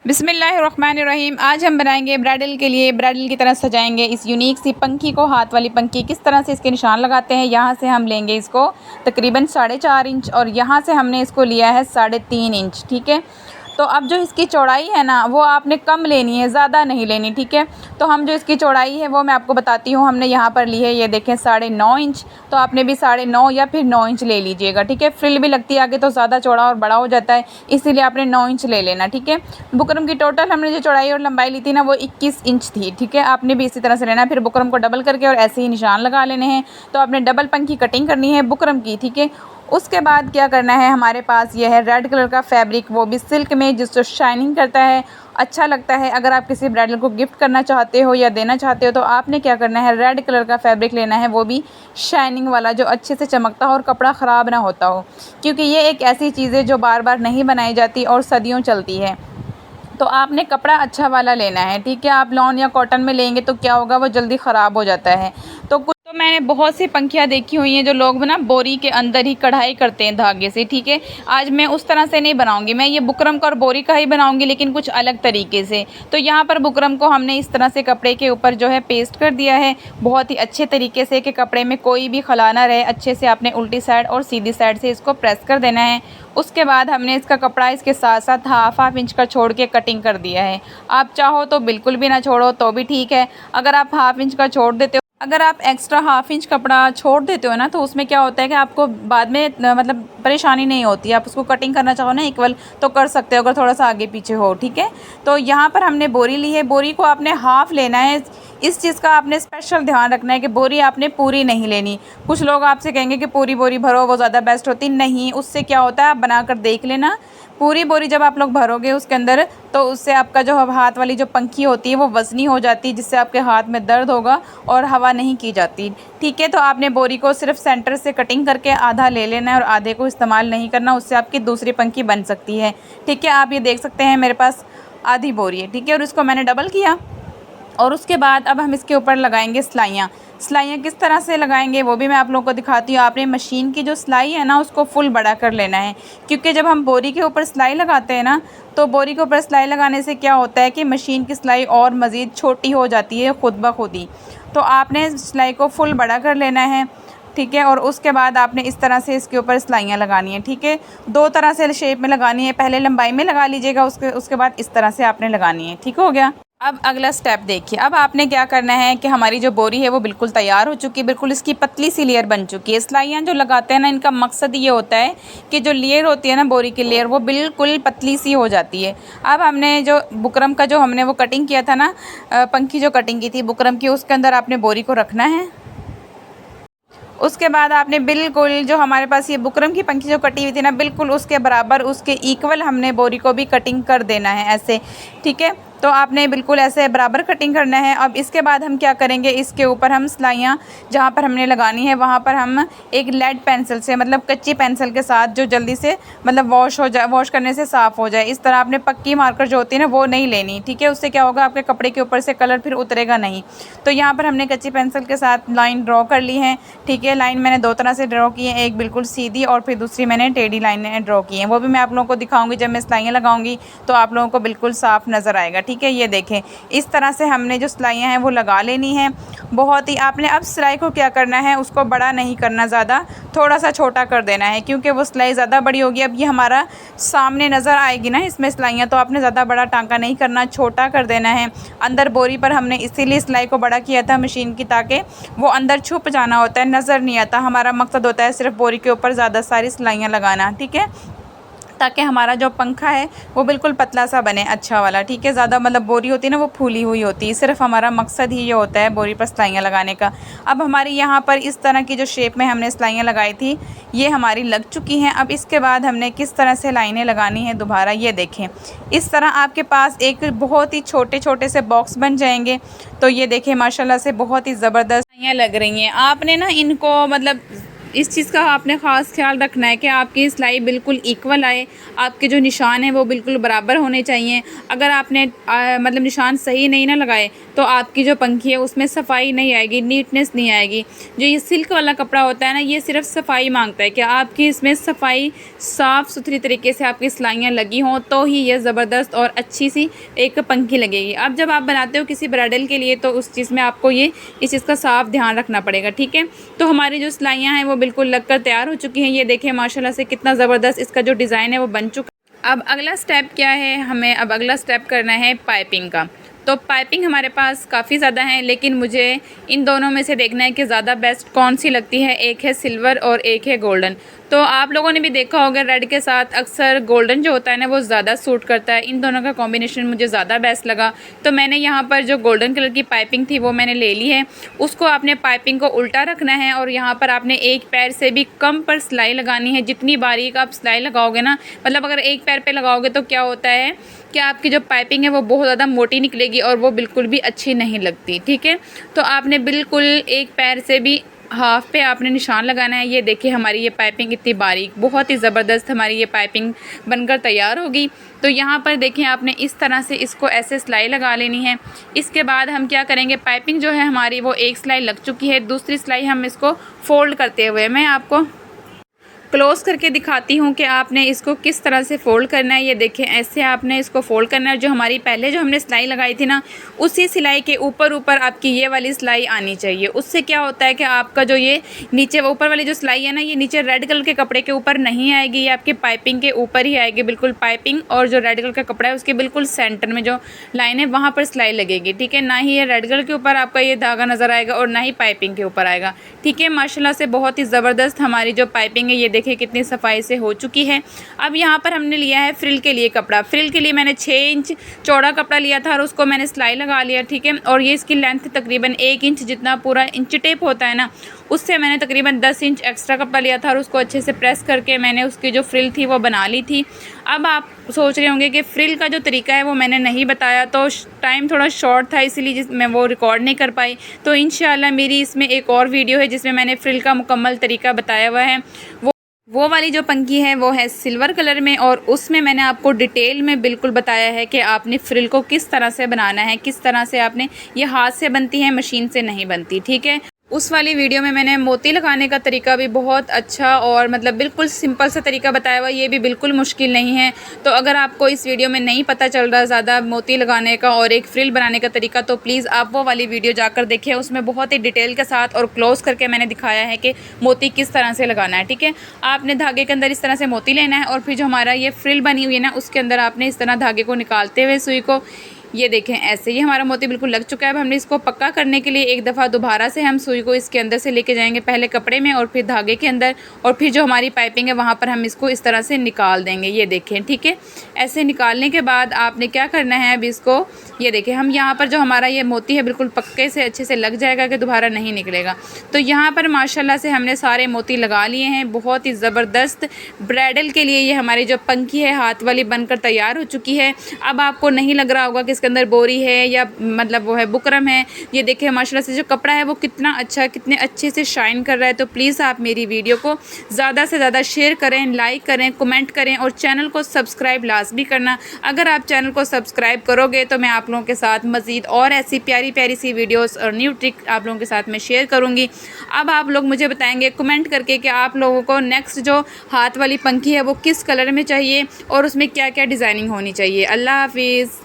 बिस्मिल्लाहिर्रहमानिर्रहीम। आज हम बनाएंगे ब्राइडल के लिए, ब्राइडल की तरह सजाएंगे इस यूनिक सी पंखी को। हाथ वाली पंखी किस तरह से इसके निशान लगाते हैं। यहाँ से हम लेंगे इसको तकरीबन 4.5 इंच और यहाँ से हमने इसको लिया है 3.5 इंच। ठीक है, तो अब जो इसकी चौड़ाई है ना वो आपने कम लेनी है, ज़्यादा नहीं लेनी। ठीक है, तो हम जो इसकी चौड़ाई है वो मैं आपको बताती हूँ। हमने यहाँ पर ली है, ये देखें 9.5 इंच, तो आपने भी 9.5 या फिर 9 इंच ले लीजिएगा। ठीक है, फ्रिल भी लगती है आगे तो ज़्यादा चौड़ा और बड़ा हो जाता है, इसीलिए आपने 9 इंच ले लेना। ठीक है, बुकरम की टोटल हमने जो चौड़ाई और लंबाई ली थी ना वो 21 इंच थी। ठीक है, आपने भी इसी तरह से लेना है। फिर बुकरम को डबल करके और ऐसे ही निशान लगा लेने हैं। तो आपने डबल पंखी कटिंग करनी है बुकरम की। ठीक है, उसके बाद क्या करना है, हमारे पास ये है रेड कलर का फैब्रिक, वो भी सिल्क में, जिससे शाइनिंग करता है, अच्छा लगता है। अगर आप किसी ब्राइडल को गिफ्ट करना चाहते हो या देना चाहते हो तो आपने क्या करना है, रेड कलर का फैब्रिक लेना है, वो भी शाइनिंग वाला, जो अच्छे से चमकता हो और कपड़ा ख़राब ना होता हो, क्योंकि ये एक ऐसी चीज़ है जो बार बार नहीं बनाई जाती और सदियों चलती है। तो आपने कपड़ा अच्छा वाला लेना है। ठीक है, आप लॉन या कॉटन में लेंगे तो क्या होगा, वो जल्दी ख़राब हो जाता है। तो मैंने बहुत सी पंखियाँ देखी हुई हैं जो लोग ना बोरी के अंदर ही कढ़ाई करते हैं धागे से। ठीक है, आज मैं उस तरह से नहीं बनाऊंगी, मैं ये बुकरम का और बोरी का ही बनाऊंगी, लेकिन कुछ अलग तरीके से। तो यहाँ पर बुकरम को हमने इस तरह से कपड़े के ऊपर जो है पेस्ट कर दिया है, बहुत ही अच्छे तरीके से, कि कपड़े में कोई भी खला ना रहे। अच्छे से आपने उल्टी साइड और सीधी साइड से इसको प्रेस कर देना है। उसके बाद हमने इसका कपड़ा इसके साथ साथ हाफ इंच का छोड़ के कटिंग कर दिया है। आप चाहो तो बिल्कुल भी ना छोड़ो तो भी ठीक है। अगर आप हाफ इंच का छोड़ देते हो, अगर आप एक्स्ट्रा हाफ इंच कपड़ा छोड़ देते हो ना, तो उसमें क्या होता है कि आपको बाद में मतलब परेशानी नहीं होती। आप उसको कटिंग करना चाहो ना इक्वल तो कर सकते हो, अगर थोड़ा सा आगे पीछे हो। ठीक है, तो यहाँ पर हमने बोरी ली है, बोरी को आपने हाफ़ लेना है। इस चीज़ का आपने स्पेशल ध्यान रखना है कि बोरी आपने पूरी नहीं लेनी। कुछ लोग आपसे कहेंगे कि पूरी बोरी भरो, वो ज़्यादा बेस्ट होती नहीं। उससे क्या होता है, आप बना कर देख लेना, पूरी बोरी जब आप लोग भरोगे उसके अंदर, तो उससे आपका जो हाथ वाली जो पंखी होती है वो वज़नी हो जाती है, जिससे आपके हाथ में दर्द होगा और हवा नहीं की जाती। ठीक है, तो आपने बोरी को सिर्फ सेंटर से कटिंग करके आधा ले लेना है और आधे को इस्तेमाल नहीं करना, उससे आपकी दूसरी पंखी बन सकती है। ठीक है, आप ये देख सकते हैं मेरे पास आधी बोरी है। ठीक है, और इसको मैंने डबल किया और उसके बाद अब हम इसके ऊपर लगाएंगे सिलाइयाँ। सिलाइयाँ किस तरह से लगाएंगे वो भी मैं आप लोगों को दिखाती हूँ। आपने मशीन की जो सिलाई है ना उसको फुल बड़ा कर लेना है, क्योंकि जब हम बोरी के ऊपर सिलाई लगाते हैं ना, तो बोरी के ऊपर सिलाई लगाने से क्या होता है कि मशीन की सिलाई और मज़ीद छोटी हो जाती है खुद ब खुद ही। तो आपने सिलाई को फुल बड़ा कर लेना है। ठीक है, और उसके बाद आपने इस तरह से इसके ऊपर सिलाइयाँ लगानी है। ठीक है, दो तरह से शेप में लगानी है, पहले लंबाई में लगा लीजिएगा, उसके बाद इस तरह से आपने लगानी है। ठीक हो गया। अब अगला स्टेप देखिए, अब आपने क्या करना है कि हमारी जो बोरी है वो बिल्कुल तैयार हो चुकी है, बिल्कुल इसकी पतली सी लेयर बन चुकी है। सिलाइयाँ जो लगाते हैं ना, इनका मकसद ये होता है कि जो लेयर होती है ना बोरी की लेयर, वो बिल्कुल पतली सी हो जाती है। अब हमने जो बुकरम का जो हमने वो कटिंग किया था ना, पंखी जो कटिंग की थी बुकरम की, उसके अंदर आपने बोरी को रखना है। उसके बाद आपने बिल्कुल जो हमारे पास ये बुकरम की पंखी जो कटी हुई थी ना, बिल्कुल उसके बराबर, उसके इक्वल हमने बोरी को भी कटिंग कर देना है ऐसे। ठीक है, तो आपने बिल्कुल ऐसे बराबर कटिंग करना है। अब इसके बाद हम क्या करेंगे, इसके ऊपर हम सिलाइयाँ जहाँ पर हमने लगानी है वहाँ पर हम एक लेड पेंसिल से, मतलब कच्ची पेंसिल के साथ, जो जल्दी से मतलब वॉश करने से साफ़ हो जाए, इस तरह आपने पक्की मार्कर जो होती है ना वो नहीं लेनी। ठीक है, उससे क्या होगा, आपके कपड़े के ऊपर से कलर फिर उतरेगा नहीं। तो यहाँ पर हमने कच्ची पेंसिल के साथ लाइन ड्रॉ कर ली है। ठीक है, लाइन मैंने दो तरह से ड्रॉ की है, एक बिल्कुल सीधी और फिर दूसरी मैंने टेढ़ी लाइनें ड्रॉ की हैं। वो भी मैं आप लोगों को दिखाऊंगी जब मैं सिलाइयाँ लगाऊंगी, तो आप लोगों को बिल्कुल साफ़ नज़र आएगा। ठीक है, ये देखें, इस तरह से हमने जो सिलाइयाँ हैं वो लगा लेनी है बहुत ही। आपने अब सिलाई को क्या करना है, उसको बड़ा नहीं करना, ज़्यादा थोड़ा सा छोटा कर देना है, क्योंकि वो सिलाई ज़्यादा बड़ी होगी। अब ये हमारा सामने नज़र आएगी ना इसमें सिलाइयाँ, तो आपने ज़्यादा बड़ा टांका नहीं करना, छोटा कर देना है। अंदर बोरी पर हमने इसीलिए सिलाई को बड़ा किया था मशीन की, ताकि वो अंदर छुप जाना होता है, नज़र नहीं आता। हमारा मकसद होता है सिर्फ बोरी के ऊपर ज़्यादा सारी सिलाइयाँ लगाना। ठीक है, ताकि हमारा जो पंखा है वो बिल्कुल पतला सा बने, अच्छा वाला। ठीक है, ज़्यादा मतलब बोरी होती है ना वो फूली हुई होती है, सिर्फ हमारा मकसद ही ये होता है बोरी पर सिलाइयाँ लगाने का। अब हमारी यहाँ पर इस तरह की जो शेप में हमने सिलाइयाँ लगाई थी ये हमारी लग चुकी हैं। अब इसके बाद हमने किस तरह से लाइनें लगानी है दोबारा, ये देखें, इस तरह आपके पास एक बहुत ही छोटे छोटे से बॉक्स बन जाएंगे। तो ये देखें, माशाल्लाह से बहुत ही ज़बरदस्त लाइनें लग रही हैं। आपने ना इनको मतलब इस चीज़ का आपने ख़ास ख्याल रखना है कि आपकी सिलाई बिल्कुल इक्वल आए, आपके जो निशान हैं वो बिल्कुल बराबर होने चाहिए। अगर आपने मतलब निशान सही नहीं ना लगाए तो आपकी जो पंखी है उसमें सफाई नहीं आएगी, नीटनेस नहीं आएगी। जो ये सिल्क वाला कपड़ा होता है ना, ये सिर्फ सफाई मांगता है कि आपकी इसमें सफाई साफ़ सुथरी तरीके से आपकी सिलाइयाँ लगी हों तो ही ये ज़बरदस्त और अच्छी सी एक पंखी लगेगी। अब जब आप बनाते हो किसी ब्राइडल के लिए तो उस चीज़ में आपको ये इस चीज़ का साफ ध्यान रखना पड़ेगा, ठीक है। तो हमारी जो सिलाइयाँ हैं वो बिल्कुल लगकर तैयार हो चुकी हैं। ये देखें माशाल्लाह से कितना ज़बरदस्त इसका जो डिज़ाइन है वो बन चुका है। अब अगला स्टेप क्या है, हमें अब अगला स्टेप करना है पाइपिंग का। तो पाइपिंग हमारे पास काफ़ी ज़्यादा हैं, लेकिन मुझे इन दोनों में से देखना है कि ज़्यादा बेस्ट कौन सी लगती है। एक है सिल्वर और एक है गोल्डन। तो आप लोगों ने भी देखा होगा रेड के साथ अक्सर गोल्डन जो होता है ना वो ज़्यादा सूट करता है। इन दोनों का कॉम्बिनेशन मुझे ज़्यादा बेस्ट लगा, तो मैंने यहाँ पर जो गोल्डन कलर की पाइपिंग थी वो मैंने ले ली है। उसको आपने पाइपिंग को उल्टा रखना है और यहाँ पर आपने एक पैर से भी कम पर सिलाई लगानी है। जितनी बारीक आप सिलाई लगाओगे ना, मतलब अगर एक पैर पे लगाओगे तो क्या होता है कि आपकी जो पाइपिंग है वो बहुत ज़्यादा मोटी निकलेगी और वो बिल्कुल भी अच्छी नहीं लगती, ठीक है। तो आपने बिल्कुल एक पैर से भी हाफ पे आपने निशान लगाना है। ये देखिए हमारी ये पाइपिंग इतनी बारीक, बहुत ही ज़बरदस्त हमारी ये पाइपिंग बनकर तैयार होगी। तो यहाँ पर देखें आपने इस तरह से इसको ऐसे सिलाई लगा लेनी है। इसके बाद हम क्या करेंगे, पाइपिंग जो है हमारी वो एक सिलाई लग चुकी है, दूसरी सिलाई हम इसको फोल्ड करते हुए मैं आपको क्लोज करके दिखाती हूँ कि आपने इसको किस तरह से फ़ोल्ड करना है। ये देखें ऐसे आपने इसको फ़ोल्ड करना है। जो हमारी पहले जो हमने सिलाई लगाई थी ना, उसी सिलाई के ऊपर ऊपर आपकी ये वाली सिलाई आनी चाहिए। उससे क्या होता है कि आपका जो ये नीचे ऊपर वाली जो सिलाई है ना, ये नीचे रेड कलर के कपड़े के ऊपर नहीं आएगी, ये आपकी पाइपिंग के ऊपर ही आएगी। बिल्कुल पाइपिंग और जो रेड कलर का कपड़ा है उसके बिल्कुल सेंटर में जो लाइन है वहाँ पर सिलाई लगेगी, ठीक है। ना ही ये रेड कलर के ऊपर आपका ये धागा नज़र आएगा और ना ही पाइपिंग के ऊपर आएगा, ठीक है। माशाल्लाह से बहुत ही ज़बरदस्त हमारी जो पाइपिंग है ये देखिए कितनी सफाई से हो चुकी है। अब यहाँ पर हमने लिया है फ्रिल के लिए कपड़ा। फ्रिल के लिए मैंने 6 इंच चौड़ा कपड़ा लिया था और उसको मैंने सिलाई लगा लिया, ठीक है। और ये इसकी लेंथ तकरीबन 1 इंच जितना पूरा इंच टेप होता है ना, उससे मैंने तकरीबन 10 इंच एक्स्ट्रा कपड़ा लिया था और उसको अच्छे से प्रेस करके मैंने उसकी जो फ्रिल थी वो बना ली थी। अब आप सोच रहे होंगे कि फ्रिल का जो तरीका है वो मैंने नहीं बताया, तो टाइम थोड़ा शॉर्ट था इसलिए मैं वो रिकॉर्ड नहीं कर पाई। तो इंशाल्लाह मेरी इसमें एक और वीडियो है जिसमें मैंने फ्रिल का मुकम्मल तरीका बताया हुआ है। वो वाली जो पंखी है वो है सिल्वर कलर में और उसमें मैंने आपको डिटेल में बिल्कुल बताया है कि आपने फ्रिल को किस तरह से बनाना है, किस तरह से आपने ये हाथ से बनती है, मशीन से नहीं बनती, ठीक है। उस वाली वीडियो में मैंने मोती लगाने का तरीका भी बहुत अच्छा और मतलब बिल्कुल सिंपल सा तरीका बताया हुआ, ये भी बिल्कुल मुश्किल नहीं है। तो अगर आपको इस वीडियो में नहीं पता चल रहा ज़्यादा मोती लगाने का और एक फ्रिल बनाने का तरीका, तो प्लीज़ आप वो वाली वीडियो जाकर देखिए। उसमें बहुत ही डिटेल के साथ और क्लोज करके मैंने दिखाया है कि मोती किस तरह से लगाना है, ठीक है। आपने धागे के अंदर इस तरह से मोती लेना है और फिर जो हमारा ये फ्रिल बनी हुई है ना, उसके अंदर आपने इस तरह धागे को निकालते हुए सुई को, ये देखें ऐसे ही हमारा मोती बिल्कुल लग चुका है। अब हमने इसको पक्का करने के लिए एक दफ़ा दोबारा से हम सुई को इसके अंदर से लेके जाएंगे, पहले कपड़े में और फिर धागे के अंदर, और फिर जो हमारी पाइपिंग है वहाँ पर हम इसको इस तरह से निकाल देंगे। ये देखें, ठीक है। ऐसे निकालने के बाद आपने क्या करना है, अब इसको ये देखें हम यहाँ पर जो हमारा ये मोती है बिल्कुल पक्के से अच्छे से लग जाएगा कि दोबारा नहीं निकलेगा। तो यहाँ पर माशाल्लाह से हमने सारे मोती लगा लिए हैं। बहुत ही ज़बरदस्त ब्राइडल के लिए ये हमारी जो पंखी है हाथ वाली बनकर तैयार हो चुकी है। अब आपको नहीं लग रहा होगा कि इसके अंदर बोरी है या मतलब वो है बुकरम है। ये देखें माशाल्लाह से जो कपड़ा है वो कितना अच्छा, कितने अच्छे से शाइन कर रहा है। तो प्लीज़ आप मेरी वीडियो को ज़्यादा से ज़्यादा शेयर करें, लाइक करें, कमेंट करें और चैनल को सब्सक्राइब लाजमी करना। अगर आप चैनल को सब्सक्राइब करोगे तो मैं आप लोगों के साथ मज़ीद और ऐसी प्यारी प्यारी सी वीडियोस और न्यू ट्रिक आप लोगों के साथ मैं शेयर करूँगी। अब आप लोग मुझे बताएंगे कमेंट करके कि आप लोगों को नेक्स्ट जो हाथ वाली पंखी है वो किस कलर में चाहिए और उसमें क्या क्या डिज़ाइनिंग होनी चाहिए। अल्लाह हाफिज़।